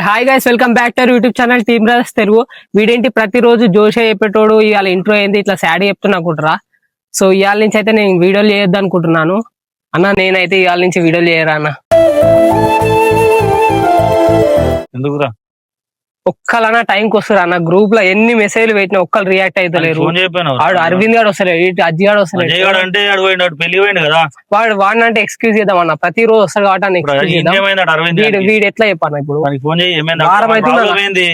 Hi guys, welcome back to YouTube channel team brothers Telugu. వీడేంటి ప్రతిరోజు జోషే చెప్పేటోడు ఇవాళ ఇంట్రో ఏంది ఇట్లా సాడ్ చెప్తున్నా అనుకుంటారా? సో ఇవాళ నుంచి అయితే నేను వీడియోలు చేయొద్దు అనుకుంటున్నాను అన్న. నేనైతే ఇవాళ నుంచి వీడియోలు చేయరా అన్న. ఎందుకురా ఒక్కలన్నా టైంకి వస్తారు అన్న. గ్రూప్ లో ఎన్ని మెసేజ్లు పెట్టినా ఒక్కరు రియాక్ట్ అవుతలేరు. ఆడు అరవింద్ గాడు వస్తలేడు, ఇటు అజ్జి గాడు వస్తలేడు. అంటే పెళ్లి పోయిండు కదా, వాడిని అంటే ఎక్స్క్యూజ్ చేద్దాం అన్న. ప్రతిరోజు వస్తాడు కాబట్టి వీడు ఎట్లా చెప్పాను ఇప్పుడు? వారం అవుతుంది,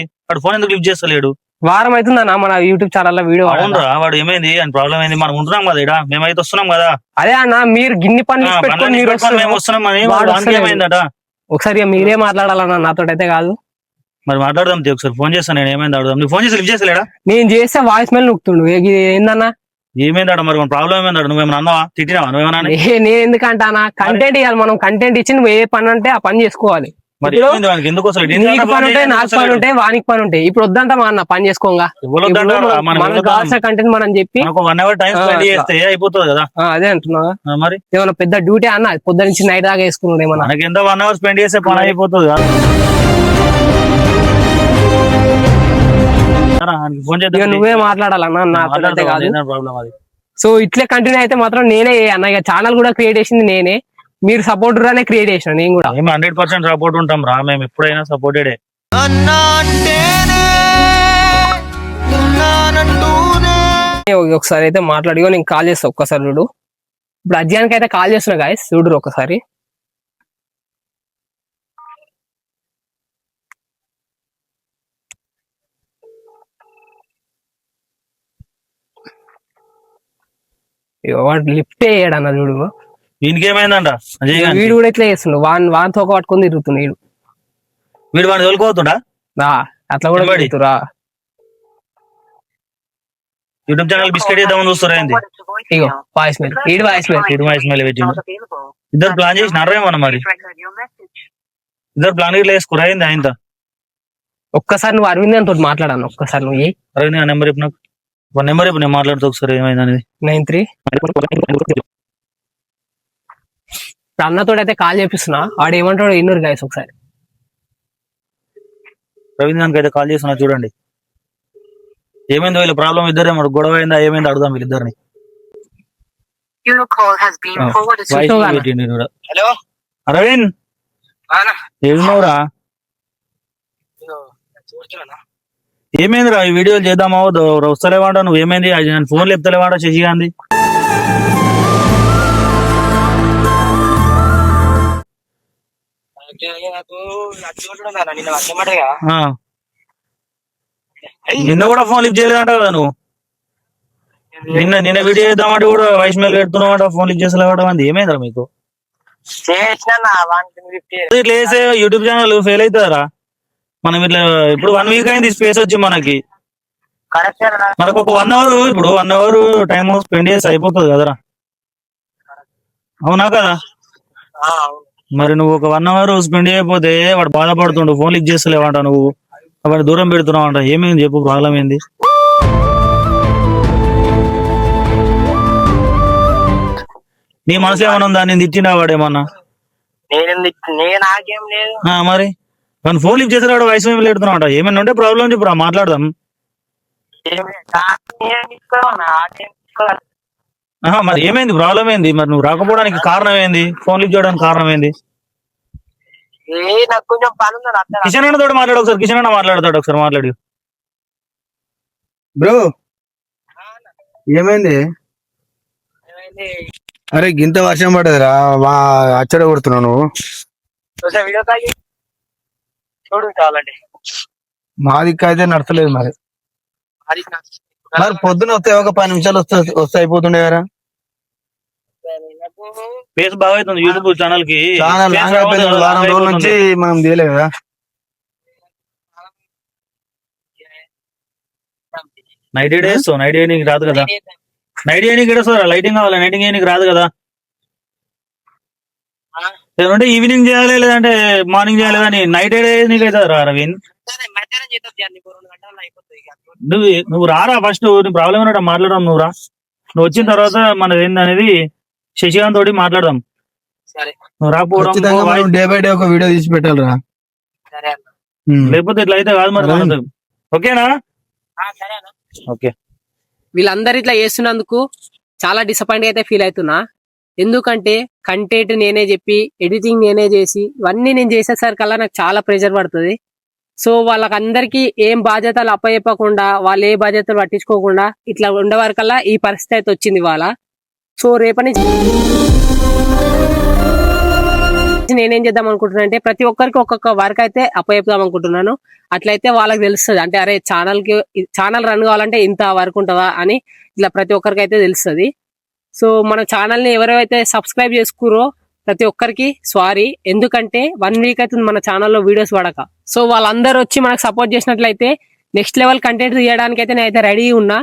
ఫోన్ ఎందుకు లిఫ్ట్ చేస్తలేడు? వారం అవుతుందన్న మన యూట్యూబ్ ఛానల్ లో వీడియో. అవునరా, వాడు ఏమైంది అని ప్రాబ్లం ఏంది? మనం ఉంటున్నాం కదా ఇక్కడ, మేమైతే వస్తున్నాం కదా. అదే అన్న, మీరు గిన్ని పనులు మేము వస్తున్నాం అని ఏమైందట? ఒకసారి మీరే మాట్లాడాలన్నా, నాతో అయితే కాదు. మరి మాట్లాడదాం, ఒకసారి ఫోన్ చేస్తాను నేను. ఏమైంది అడుగుదాం. నువ్వు ఫోన్ చేసి లిఫ్ట్ చేస్తలేడా? నేను చేస్తే వాయిస్ మెయిల్ నొక్కుతుండు. ఏందన్నా ఏమైందట? మరి మన ప్రాబ్లం ఏమైందట? నువ్వేమన్నా అన్నావా? తిట్టినావా? నువ్వేమన్నా? నేను ఎందుకంటానా, కంటెంట్ ఇవ్వాలి. మనం కంటెంట్ ఇచ్చి నువ్వు ఏ పని అంటే ఆ పని చేసుకోవాలి. నీకు పని ఉంటాయి, నాకు పని ఉంటాయి, వానికి పని ఉంటాయి. ఇప్పుడు వద్దంట మా అన్న పని చేసుకోగా. మనకు కావాల్సిన కంటెంట్ మనం చెప్పి 1 hour టైం స్పెండ్ చేస్తే అయిపోతుంది కదా. అదే అంటున్నా. మరి ఏమన్నా పెద్ద డ్యూటీ అన్న, పొద్దు నుంచి నైట్ దాకా వేసుకున్నాడు. ఏమన్నా మనకి ఎంత 1 hour స్పెండ్ చేస్తే పని అయిపోతుంది కదా. నువ్వే మాట్లాడాలన్నా, నాతో కాదు. సో ఇట్లే కంటిన్యూ అయితే మాత్రం నేనే అన్న. ఇక ఛానల్ కూడా క్రియేట్ చేసింది నేనే. మీరు సపోర్ట్ రానే క్రియేట్ చేసిన. నేను కూడా 100% సపోర్ట్ ఉంటాం రా. మేము ఎప్పుడైనా సపోర్టెడే. ఒకసారి అయితే మాట్లాడిగో, నేను కాల్ చేస్తా ఒక్కసారి చూడు. ఇప్పుడు అజ్యానికి అయితే కాల్ చేస్తున్నా గాయస్, చూడరు ఒకసారి. వాడు లిఫ్ట్ అయ్యాడు అన్న, చూడు. వీనికి ఏమైందంట? వీడు కూడా ఇట్లా చేస్తుండు. వానితో ఒక పట్టుకొని తిరుగుతున్నాడు. వీడు వాడిని తోలుకోతుండా? అట్లా కూడా పెడుతురా. యూట్యూబ్ ఛానల్ బిస్కెట్ చేద్దామని చూస్తారా? ఇగో వాయిస్ మెయిల్, వాయిస్ మెయిల్ పెట్టి ఇద్దరు ప్లాన్ చేసినారేమన్నా. మరి ఇద్దరు ప్లాన్ ఇట్లా వేసుకురా అయింది ఆయనతో. ఒక్కసారి నువ్వు అరవింద్ అని తోటి మాట్లాడాను. ఒక్కసారి నువ్వు అరవింద్ నెంబర్ చెప్పు నాకు. నెంబర్ చెప్పు, నేను మాట్లాడుతూ ఒకసారి ఏమైంది అనేది. 93. అన్నతో అయితే కాల్ చేపిస్తున్నా. వాడు ఏమంటాడు ఇన్నర్ గైస్ ఒకసారి. రవీంద్రానికి అయితే కాల్ చేస్తున్నా, చూడండి. ఏమైంది వీళ్ళ ప్రాబ్లం? ఇద్దరే మరి గొడవ అయిందా? ఏమైంది అడుగుదాం వీళ్ళిద్దరిని. అరవింద్ ఏమవురా? ఏమైందిరా? ఈ వీడియోలు చేద్దామా వస్తలేవాడ? నువ్వు ఏమైంది? నేను ఫోన్ చెప్తలేవాడ శశిగాంధీ? నిన్న కూడా ఫోన్ లిఫ్ట్ చేయలేదంట కదా నువ్వు. నిన్న వీడియో చేద్దామంటే కూడా వాయిస్ మెయిల్ పెడుతున్నావు, ఫోన్ లిఫ్ట్ చేసేవాడు. అంది ఏమైందిరా మీకు? ఇట్లా వేసే యూట్యూబ్ ఛానల్ ఫెయిల్ అవుతుందరా. మనం ఇట్లా ఇప్పుడు 1 week అయింది స్పేస్ వచ్చి మనకి. మనకు ఒక 1 hour, ఇప్పుడు 1 hour టైం స్పెండ్ చేసి అయిపోతుంది కదరా. అవునా కదా? మరి నువ్వు ఒక 1 hour స్పెండ్ చేయకపోతే వాడు బాధపడుతుండు. ఫోన్ లిఫ్ట్ చేస్తలేవంట, నువ్వు వాడు దూరం పెడుతున్నావు అంట. ఏమైంది చెప్పు, ప్రాబ్లం ఏంది? నీ మనసు ఏమన్నా ఉందా? నేను తిట్టినా వాడేమన్నా? మరి మన ఫోన్ లిఫ్ట్ చేసేవాడు వయసు మేము పెడుతున్నావు అంట. ఏమైనా ఉంటే ప్రాబ్లం చెప్పు, మాట్లాడదాం. మరి ఏమైంది? ప్రాబ్లం ఏంది? మరి నువ్వు రాకపోవడానికి కారణం ఏంది? ఫోన్ లిఫ్ట్ చేయడానికి కారణం ఏంది? కిషన్ అన్న తోటి మాట్లాడు ఒకసారి. కిషన్ అన్న మాట్లాడతాడు, ఒకసారి మాట్లాడు. బ్రో ఏమైంది? అరే గింత వర్షం పడదురా, మా అచ్చడ కొడుతున్నావు నువ్వు. మా దిక్కు అయితే నడతలేదు. మరి పొద్దున వస్తే ఒక 10 నిమిషాలు వస్తే అయిపోతుండే కదా. ఫేస్ బాగా అవుతుంది యూట్యూబ్ ఛానల్ కి. వారం రోజుల నుంచి మనం తీయలేదు కదా. నైట్ డేస్ నైట్ నీకు రాదు కదా. నైట్ నీకు వస్తుందా? లైటింగ్ కావాలి, నైటింగ్ నీకు రాదు కదా. లేదంటే ఈవినింగ్ చేయాలి, లేదంటే మార్నింగ్ చేయాలి. కానీ నైట్ నీకు అవుతుంది రా రవీన్. నువ్వు రారా ఫస్ట్. నీ ప్రాబ్లం ఏమన్నా మాట్లాడదాం. నువ్వు రా. నువ్వు వచ్చిన తర్వాత మనది ఏందనేది శశికాంత్ తోటి మాట్లాడదాం. నువ్వు రాకపోవడం డే బై డే ఒక వీడియో తీసి పెట్టాలి రా. లేకపోతే ఇట్లా అయితే కాదు మరి మనతో. ఓకేనా? ఓకే. వీళ్ళందరూ ఇట్లా చేస్తున్నందుకు చాలా డిసప్పాయింట్ అయితే ఫీల్ అవుతున్నా. ఎందుకంటే కంటెంట్ నేనే చెప్పి ఎడిటింగ్ నేనే చేసి ఇవన్నీ నేను చేసేసరికల్లా నాకు చాలా ప్రెషర్ పడుతుంది. సో వాళ్ళకందరికీ ఏం బాధ్యతలు అప్పచెప్పకుండా వాళ్ళు ఏ బాధ్యతలు పట్టించుకోకుండా ఇట్లా ఉండేవారికల్లా ఈ పరిస్థితి అయితే వచ్చింది ఇవాళ. సో రేపటి నుంచి నేనేం చేద్దాం అనుకుంటున్నా అంటే ప్రతి ఒక్కరికి ఒక్కొక్క వర్క్ అయితే అప్పచెప్దాం అనుకుంటున్నాను. అట్లయితే వాళ్ళకి తెలుస్తుంది అంటే అరే ఛానల్ రన్ కావాలంటే ఇంత వర్క్ ఉంటుందా అని ఇట్లా ప్రతి ఒక్కరికి అయితే తెలుస్తుంది. సో మన ఛానల్ ని ఎవరైతే సబ్స్క్రైబ్ చేసుకురో ప్రతి ఒక్కరికి సారీ, ఎందుకంటే 1 వీక్ అవుతుంది మన ఛానల్లో వీడియోస్ పడక. సో వాళ్ళందరూ వచ్చి మనకు సపోర్ట్ చేసినట్లయితే నెక్స్ట్ లెవెల్ కంటెంట్ తీయడానికి అయితే నేనైతే రెడీ ఉన్నా.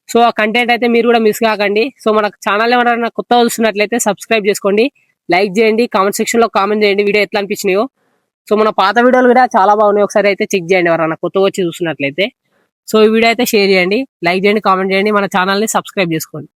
సో ఆ కంటెంట్ అయితే మీరు కూడా మిస్ కాకండి. సో మన ఛానల్ ఎవరైనా కొత్త చూస్తున్నట్లయితే సబ్స్క్రైబ్ చేసుకోండి, లైక్ చేయండి, కామెంట్ సెక్షన్ లో కామెంట్ చేయండి వీడియో ఎట్లా అనిపించినాయో. సో మన పాత వీడియోలు కూడా చాలా బాగున్నాయి, ఒకసారి అయితే చెక్ చేయండి ఎవరైనా కొత్తగా వచ్చి చూస్తున్నట్లయితే. సో ఈ వీడియో అయితే షేర్ చేయండి, లైక్ చేయండి, కామెంట్ చేయండి, మన ఛానల్ ని సబ్స్క్రైబ్ చేసుకోండి.